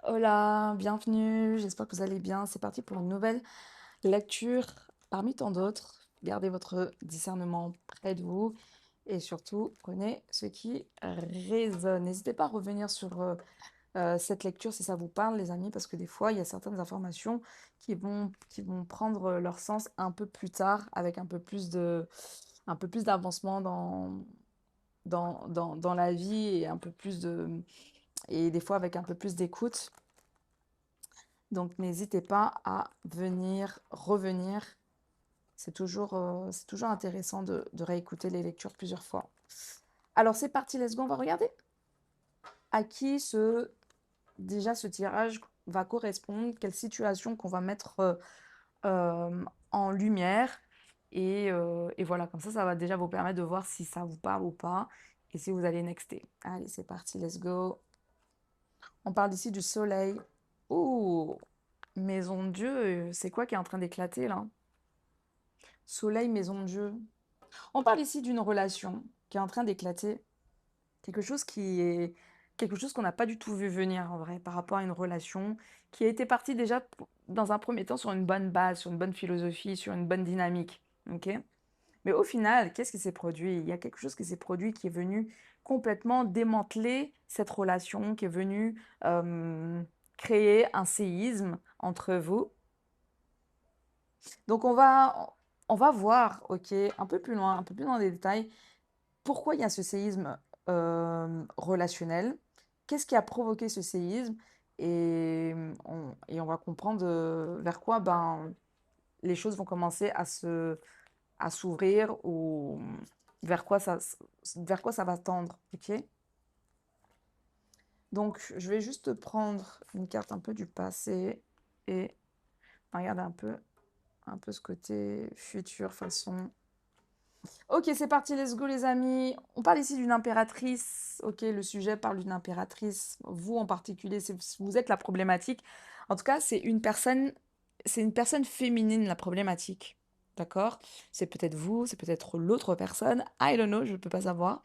Hola, bienvenue, j'espère que vous allez bien. C'est parti pour une nouvelle lecture parmi tant d'autres. Gardez votre discernement près de vous et surtout prenez ce qui résonne. N'hésitez pas à revenir sur cette lecture si ça vous parle, les amis, parce que des fois, il y a certaines informations qui vont prendre leur sens un peu plus tard avec un peu plus d'avancement dans la vie et un peu plus et des fois avec un peu plus d'écoute. Donc n'hésitez pas à venir, revenir. C'est toujours intéressant de réécouter les lectures plusieurs fois. Alors c'est parti, let's go, on va regarder à qui déjà ce tirage va correspondre, quelle situation qu'on va mettre en lumière. Et voilà, comme ça va déjà vous permettre de voir si ça vous parle ou pas et si vous allez nexter. Allez, c'est parti, let's go. On parle ici du soleil. Ouh, maison de Dieu, c'est quoi qui est en train d'éclater là? Soleil, maison de Dieu. On parle ici d'une relation qui est en train d'éclater. Quelque chose qui est quelque chose qu'on n'a pas du tout vu venir en vrai par rapport à une relation qui a été partie déjà dans un premier temps sur une bonne base, sur une bonne philosophie, sur une bonne dynamique. Ok. Mais au final, qu'est-ce qui s'est produit? Il y a quelque chose qui s'est produit qui est venu complètement démanteler cette relation, qui est venu créer un séisme entre vous. Donc on va voir, ok, un peu plus loin des détails, pourquoi il y a ce séisme relationnel, qu'est-ce qui a provoqué ce séisme, et on va comprendre vers quoi ben, les choses vont commencer à s'ouvrir ou vers quoi ça va tendre, ok? Donc je vais juste prendre une carte un peu du passé et regarder un peu ce côté futur façon. Ok, c'est parti, let's go les amis. On parle ici d'une impératrice. Ok, le sujet parle d'une impératrice. Vous en particulier, vous êtes la problématique. En tout cas, c'est une personne féminine la problématique. D'accord? C'est peut-être vous, c'est peut-être l'autre personne. I don't know, je ne peux pas savoir.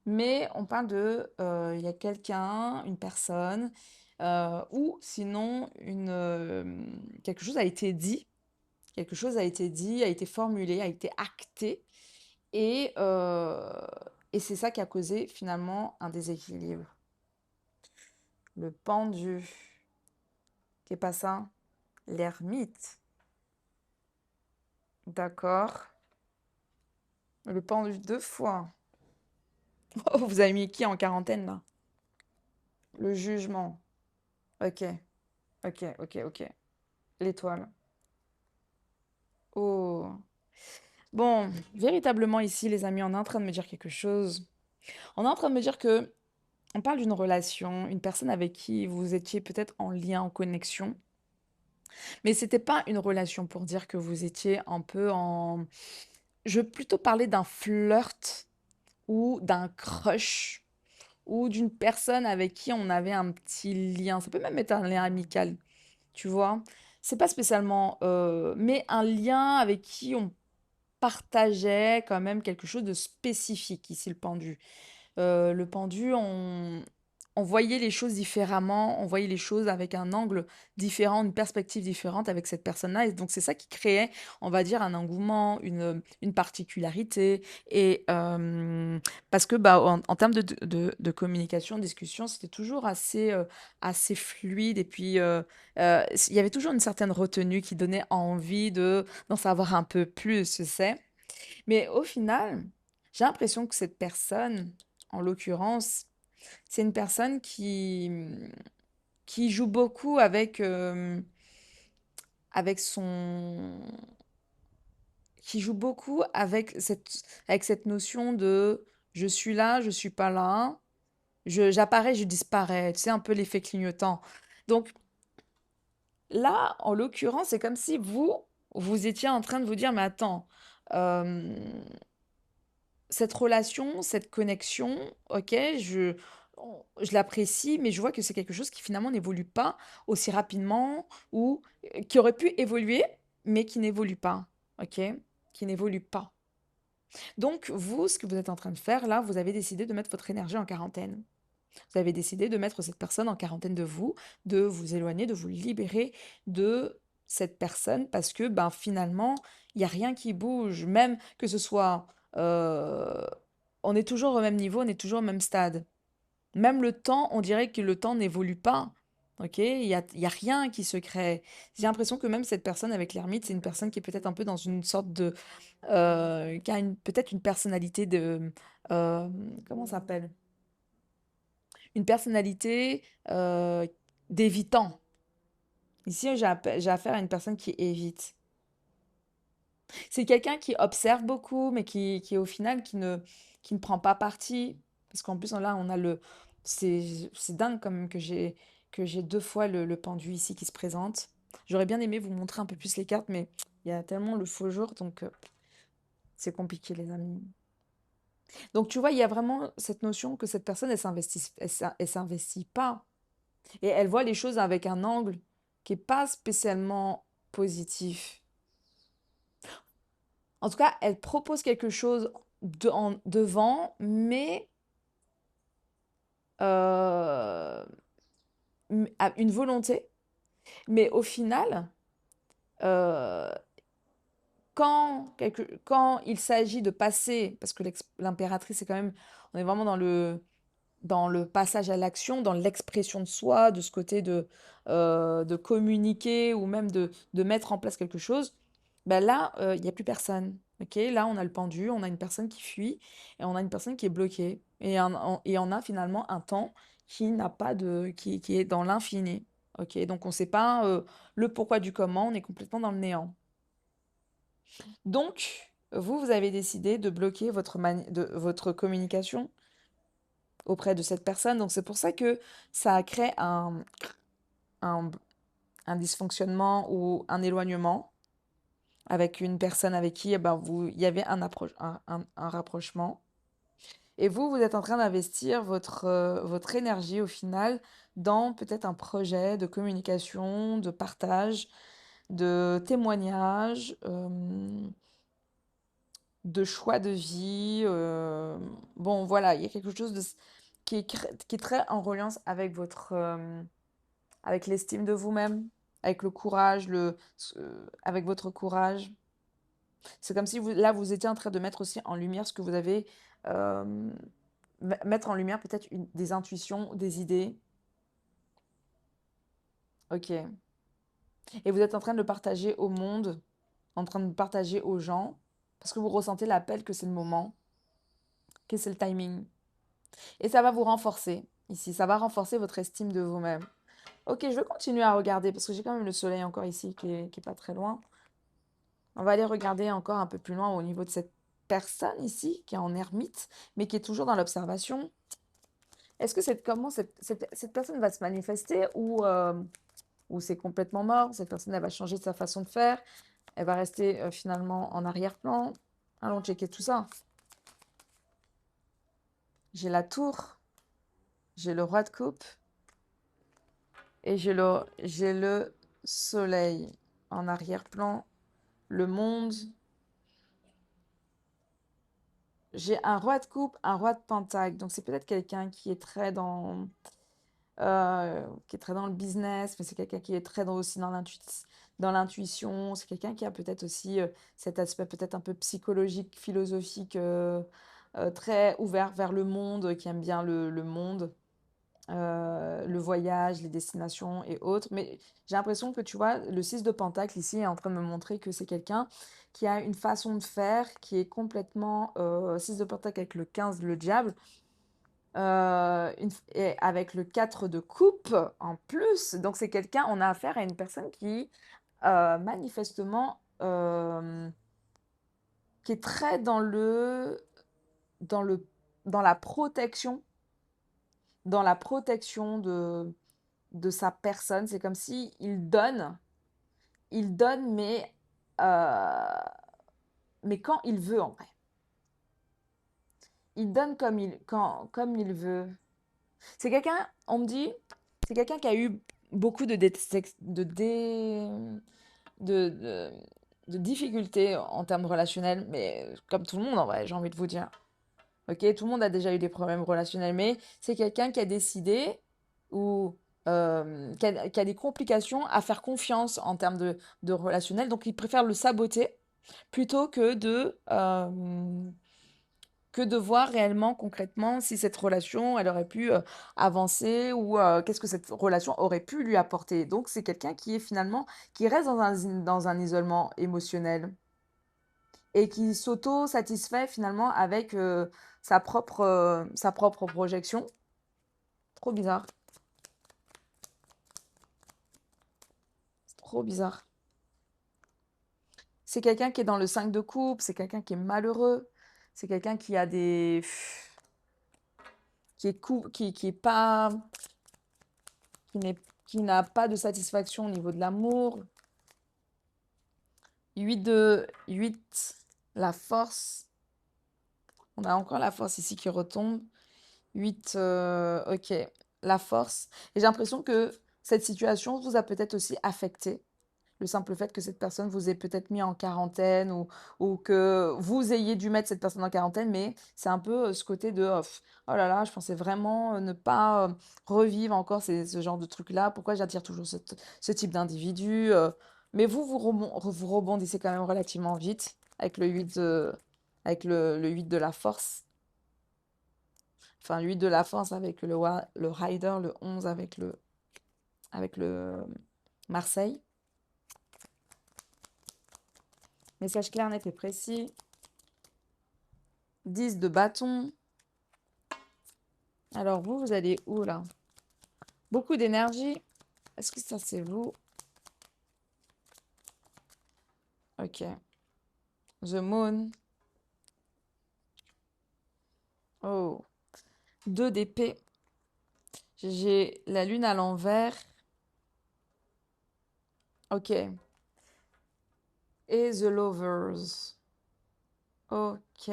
Mais on parle il y a quelqu'un, une personne, ou sinon quelque chose a été dit, quelque chose a été dit, a été formulé, a été acté et, et c'est ça qui a causé finalement un déséquilibre. Le pendu, qui est pas ça? L'ermite, d'accord. Le pendu deux fois. Oh, vous avez mis qui en quarantaine là? Le jugement. Ok, ok. L'étoile. Oh. Bon, véritablement ici, les amis, on est en train de me dire quelque chose. On est en train de me dire que on parle d'une relation, une personne avec qui vous étiez peut-être en lien, en connexion. Mais c'était pas une relation pour dire que vous étiez un peu en... Je veux plutôt parler d'un flirt ou d'un crush ou d'une personne avec qui on avait un petit lien. Ça peut même être un lien amical, tu vois. C'est pas spécialement... mais un lien avec qui on partageait quand même quelque chose de spécifique, ici le pendu, on voyait les choses différemment, on voyait les choses avec un angle différent, une perspective différente avec cette personne-là. Et donc, c'est ça qui créait, on va dire, un engouement, une particularité. Et parce que, bah, en termes de communication, de discussion, c'était toujours assez fluide. Et puis, il y avait toujours une certaine retenue qui donnait envie d'en savoir un peu plus, tu sais. Mais au final, j'ai l'impression que cette personne, en l'occurrence, c'est une personne qui joue beaucoup avec son... qui joue beaucoup avec cette notion de je suis là, je suis pas là, j'apparais, je disparais. Tu sais, un peu l'effet clignotant. Donc là, en l'occurrence, c'est comme si vous étiez en train de vous dire, mais attends, euh, cette relation, cette connexion, ok, je l'apprécie, mais je vois que c'est quelque chose qui finalement n'évolue pas aussi rapidement ou qui aurait pu évoluer, mais qui n'évolue pas, ok, qui n'évolue pas. Donc, vous, ce que vous êtes en train de faire là, vous avez décidé de mettre votre énergie en quarantaine. Vous avez décidé de mettre cette personne en quarantaine de vous éloigner, de vous libérer de cette personne parce que ben, finalement, il n'y a rien qui bouge, même que ce soit... euh, on est toujours au même niveau, on est toujours au même stade. Même le temps, on dirait que le temps n'évolue pas. Ok, il y a rien qui se crée. J'ai l'impression que même cette personne avec l'ermite, c'est une personne qui est peut-être un peu dans une sorte de, qui a peut-être une personnalité de, euh, comment ça s'appelle? Une personnalité d'évitant. Ici, j'ai affaire à une personne qui évite. C'est quelqu'un qui observe beaucoup, mais qui au final, qui ne prend pas parti. Parce qu'en plus, là, on a le... C'est dingue quand même que j'ai deux fois le pendu ici qui se présente. J'aurais bien aimé vous montrer un peu plus les cartes, mais il y a tellement le faux jour, donc c'est compliqué, les amis. Donc, tu vois, il y a vraiment cette notion que cette personne, elle s'investit pas. Et elle voit les choses avec un angle qui est pas spécialement positif. En tout cas, elle propose quelque chose devant, mais euh, a une volonté. Mais au final, euh, quand il s'agit de passer, parce que l'impératrice, c'est quand même, on est vraiment dans le passage à l'action, dans l'expression de soi, de ce côté de communiquer ou même de mettre en place quelque chose, ben là, il n'y a plus personne. Ok, là, on a le pendu, on a une personne qui fuit et on a une personne qui est bloquée. Et on a finalement un temps qui n'a pas qui est dans l'infini. Ok, donc on ne sait pas le pourquoi du comment, on est complètement dans le néant. Donc, vous avez décidé de bloquer votre communication auprès de cette personne. Donc c'est pour ça que ça a créé un, un dysfonctionnement ou un éloignement avec une personne avec qui eh ben, il y avait un rapprochement. Et vous êtes en train d'investir votre énergie au final dans peut-être un projet de communication, de partage, de témoignage, de choix de vie. Bon, voilà, il y a quelque chose qui est très en reliance avec avec l'estime de vous-même, avec le courage, avec votre courage. C'est comme si là, vous étiez en train de mettre aussi en lumière ce que vous avez, euh, mettre en lumière peut-être des intuitions, des idées. Ok. Et vous êtes en train de le partager au monde, en train de le partager aux gens, parce que vous ressentez l'appel que c'est le moment, que c'est le timing. Et ça va vous renforcer ici, ça va renforcer votre estime de vous-même. Ok, je vais continuer à regarder parce que j'ai quand même le soleil encore ici qui est pas très loin. On va aller regarder encore un peu plus loin au niveau de cette personne ici qui est en ermite, mais qui est toujours dans l'observation. Est-ce que comment cette personne va se manifester ou c'est complètement mort? Cette personne, elle va changer de sa façon de faire. Elle va rester finalement en arrière-plan. Allons checker tout ça. J'ai la tour, j'ai le roi de coupe et j'ai le soleil en arrière-plan. Le monde. J'ai un roi de coupe, un roi de pentacle. Donc c'est peut-être quelqu'un qui est très dans le business, mais c'est quelqu'un qui est très aussi dans l'intuition. C'est quelqu'un qui a peut-être aussi cet aspect peut-être un peu psychologique, philosophique, très ouvert vers le monde, qui aime bien le monde, le voyage, les destinations et autres. Mais j'ai l'impression que tu vois, le 6 de Pentacle ici est en train de me montrer que c'est quelqu'un qui a une façon de faire qui est complètement 6 de Pentacle avec le 15, le diable, et avec le 4 de coupe en plus. Donc c'est quelqu'un, on a affaire à une personne qui manifestement qui est très dans le, dans la protection, dans la protection de sa personne. C'est comme si il donne, mais quand il veut en vrai. Il donne comme il veut. C'est quelqu'un, on me dit, c'est quelqu'un qui a eu beaucoup de, de, de difficultés en termes relationnels, mais comme tout le monde en vrai, j'ai envie de vous dire. Ok, tout le monde a déjà eu des problèmes relationnels, mais c'est quelqu'un qui a décidé ou qui a des complications à faire confiance en termes de relationnel, donc il préfère le saboter plutôt que de voir réellement, concrètement, si cette relation, elle aurait pu avancer ou qu'est-ce que cette relation aurait pu lui apporter. Donc c'est quelqu'un qui est finalement, qui reste dans un isolement émotionnel et qui s'auto-satisfait finalement avec sa propre projection. Trop bizarre. C'est trop bizarre. C'est quelqu'un qui est dans le 5 de coupe, c'est quelqu'un qui est malheureux, c'est quelqu'un qui a des... qui est pas... qui n'est, qui n'a pas de satisfaction au niveau de l'amour. 8, la force. On a encore la force ici qui retombe. 8, ok, la force. Et j'ai l'impression que cette situation vous a peut-être aussi affecté. Le simple fait que cette personne vous ait peut-être mis en quarantaine ou que vous ayez dû mettre cette personne en quarantaine, mais c'est un peu ce côté de oh là là, je pensais vraiment ne pas revivre encore ce genre de truc-là. Pourquoi j'attire toujours ce type d'individu mais vous rebondissez quand même relativement vite avec avec le 8 de la force. Enfin, le 8 de la force avec le Rider, le 11 avec le Marseille. Message clair, net et précis. 10 de bâton. Alors vous allez où là? Beaucoup d'énergie. Est-ce que ça c'est vous? Ok. The Moon. Oh. 2 d'épée. J'ai la lune à l'envers. Ok. Et The Lovers. Ok.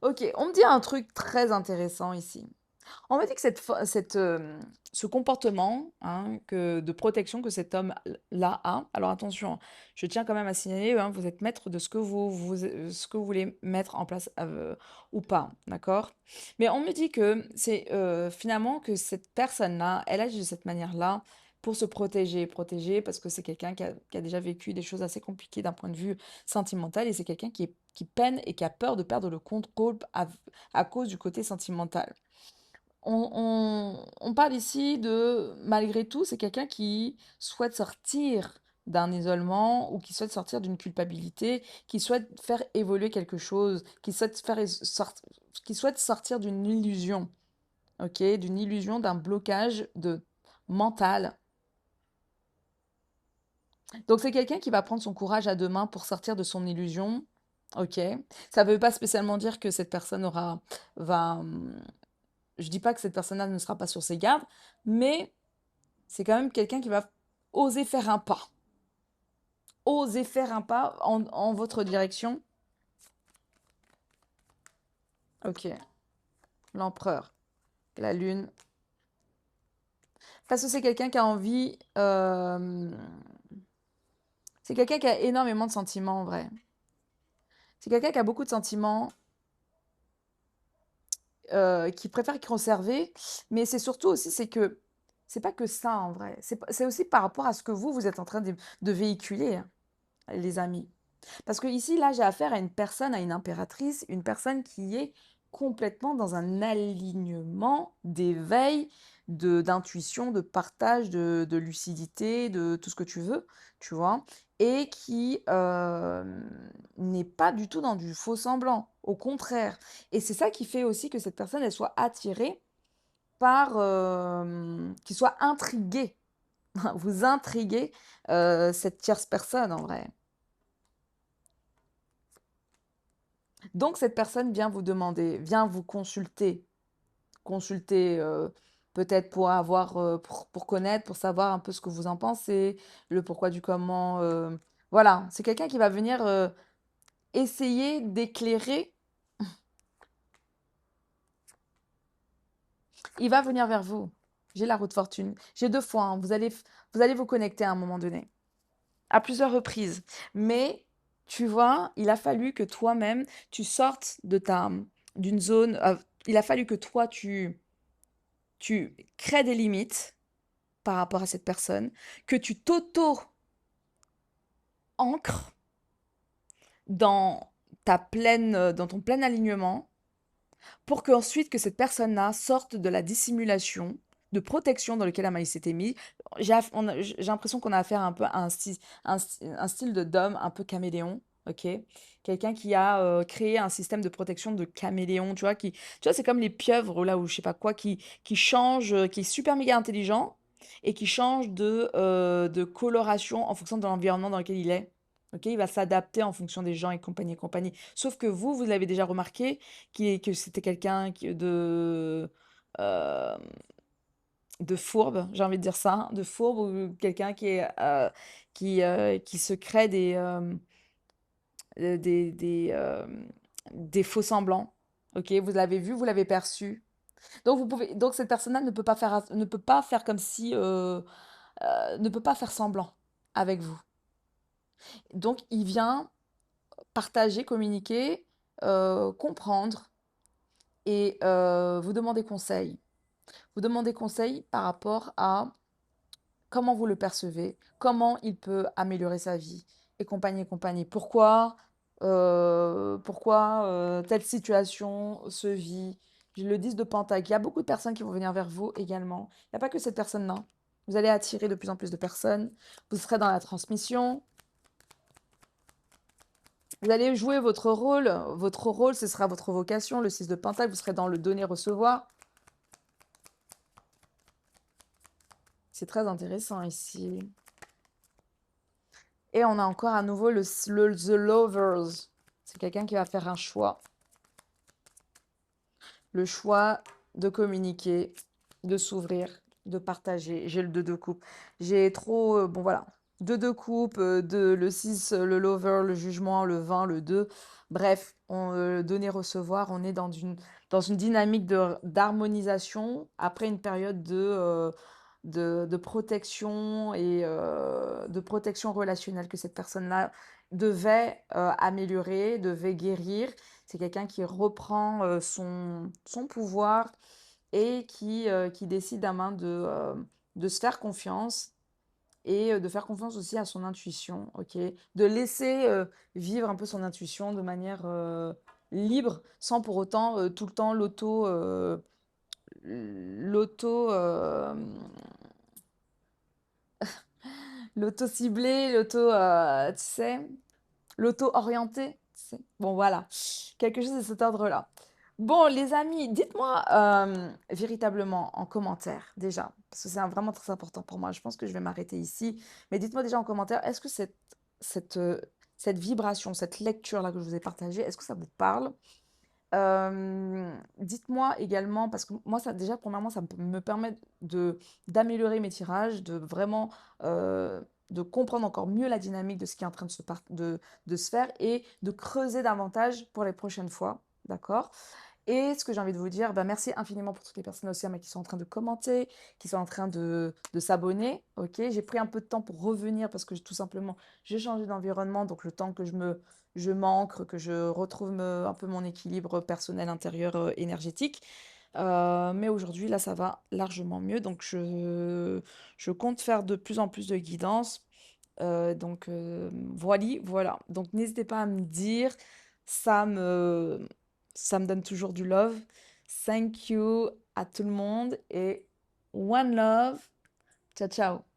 Ok, on me dit un truc très intéressant ici. On m'a dit que ce comportement hein, de protection que cet homme-là a, alors attention, je tiens quand même à signaler, hein, vous êtes maître de ce que vous voulez mettre en place ou pas, d'accord? Mais on me dit que c'est finalement que cette personne-là, elle agit de cette manière-là pour se protéger parce que c'est quelqu'un qui a déjà vécu des choses assez compliquées d'un point de vue sentimental et c'est quelqu'un qui peine et qui a peur de perdre le contrôle à cause du côté sentimental. On parle ici de, malgré tout, c'est quelqu'un qui souhaite sortir d'un isolement ou qui souhaite sortir d'une culpabilité, qui souhaite faire évoluer quelque chose, qui souhaite sortir d'une illusion, ok, d'une illusion, d'un blocage mental. Donc c'est quelqu'un qui va prendre son courage à deux mains pour sortir de son illusion, ok. Ça ne veut pas spécialement dire que cette personne va, je dis pas que cette personne-là ne sera pas sur ses gardes, mais c'est quand même quelqu'un qui va oser faire un pas. Oser faire un pas en votre direction. Ok, l'empereur, la lune. Parce que c'est quelqu'un qui a envie... c'est quelqu'un qui a énormément de sentiments en vrai. C'est quelqu'un qui a beaucoup de sentiments, qui préfère conserver, mais c'est surtout aussi, c'est que c'est pas que ça en vrai. C'est aussi par rapport à ce que vous êtes en train de véhiculer, hein, les amis. Parce que ici, là, j'ai affaire à une personne, à une impératrice, une personne qui est complètement dans un alignement d'éveil, d'intuition, de partage, de lucidité, de tout ce que tu veux, tu vois, et qui n'est pas du tout dans du faux semblant, au contraire. Et c'est ça qui fait aussi que cette personne, elle soit attirée par, qu'il soit intriguée, vous intriguez cette tierce personne en vrai. Donc cette personne vient vous demander, vient vous consulter peut-être pour pour connaître, pour savoir un peu ce que vous en pensez, le pourquoi du comment. Voilà, c'est quelqu'un qui va venir essayer d'éclairer. Il va venir vers vous. J'ai la roue de fortune. J'ai 2 fois, hein. Vous allez vous connecter à un moment donné, à plusieurs reprises. Mais Tu vois, il a fallu que toi-même, tu sortes d'une zone, il a fallu que toi, tu crées des limites par rapport à cette personne, que tu t'auto-ancres dans dans ton plein alignement, pour qu'ensuite que cette personne-là sorte de la dissimulation, de protection dans lequel Amaïs s'était mis. J'ai l'impression qu'on a affaire un peu à un style d'homme un peu caméléon, ok? Quelqu'un qui a créé un système de protection de caméléon, tu vois, c'est comme les pieuvres là ou je sais pas quoi, qui change, qui est super méga intelligent et qui change de coloration en fonction de l'environnement dans lequel il est. Ok, il va s'adapter en fonction des gens et compagnie et compagnie. Sauf que vous l'avez déjà remarqué, que c'était quelqu'un euh, de fourbe, j'ai envie de dire ça, hein, de fourbe ou quelqu'un qui se crée des faux semblants. Ok, vous l'avez vu, vous l'avez perçu. Donc cette personne-là ne peut pas faire comme si, ne peut pas faire semblant avec vous. Donc il vient partager, communiquer, comprendre et vous demander conseil. Vous demandez conseil par rapport à comment vous le percevez, comment il peut améliorer sa vie, et compagnie, et compagnie. Pourquoi telle situation se vit. Le 10 de Pentacle, il y a beaucoup de personnes qui vont venir vers vous également. Il n'y a pas que cette personne-là. Vous allez attirer de plus en plus de personnes. Vous serez dans la transmission. Vous allez jouer votre rôle. Votre rôle, ce sera votre vocation. Le 6 de Pentacle, vous serez dans le donner-recevoir. C'est très intéressant ici. Et on a encore à nouveau The Lovers. C'est quelqu'un qui va faire un choix. Le choix de communiquer, de s'ouvrir, de partager. J'ai le 2 de coupe. J'ai trop... bon voilà. 2 de coupe, le 6, le lover, le jugement, le 20, le 2. Bref, donner-recevoir, on est dans une dynamique d'harmonisation après une période de protection et de protection relationnelle que cette personne-là devait améliorer, devait guérir. C'est quelqu'un qui reprend son pouvoir et qui décide à main de se faire confiance et de faire confiance aussi à son intuition, ok? De laisser vivre un peu son intuition de manière libre, sans pour autant tout le temps l'auto, l'auto-cibler, tu sais, l'auto-orienté, tu sais. Bon, voilà, quelque chose de cet ordre-là. Bon, les amis, dites-moi véritablement en commentaire, déjà, parce que c'est vraiment très important pour moi. Je pense que je vais m'arrêter ici. Mais dites-moi déjà en commentaire, est-ce que cette, euh, cette vibration, cette lecture-là que je vous ai partagée, est-ce que ça vous parle? Dites-moi également, parce que moi, ça, déjà, premièrement, me permet d'améliorer mes tirages, de vraiment de comprendre encore mieux la dynamique de ce qui est en train de se faire et de creuser davantage pour les prochaines fois. D'accord? Et ce que j'ai envie de vous dire, bah, merci infiniment pour toutes les personnes aussi qui sont en train de commenter, qui sont en train de s'abonner. Ok, j'ai pris un peu de temps pour revenir parce que tout simplement, j'ai changé d'environnement. Donc le temps que je m'ancre, que je retrouve un peu mon équilibre personnel, intérieur, énergétique. Mais aujourd'hui, là, ça va largement mieux. Donc je compte faire de plus en plus de guidance. Voilà. Donc n'hésitez pas à me dire, ça me, ça me donne toujours du love. Thank you à tout le monde et one love. Ciao, ciao.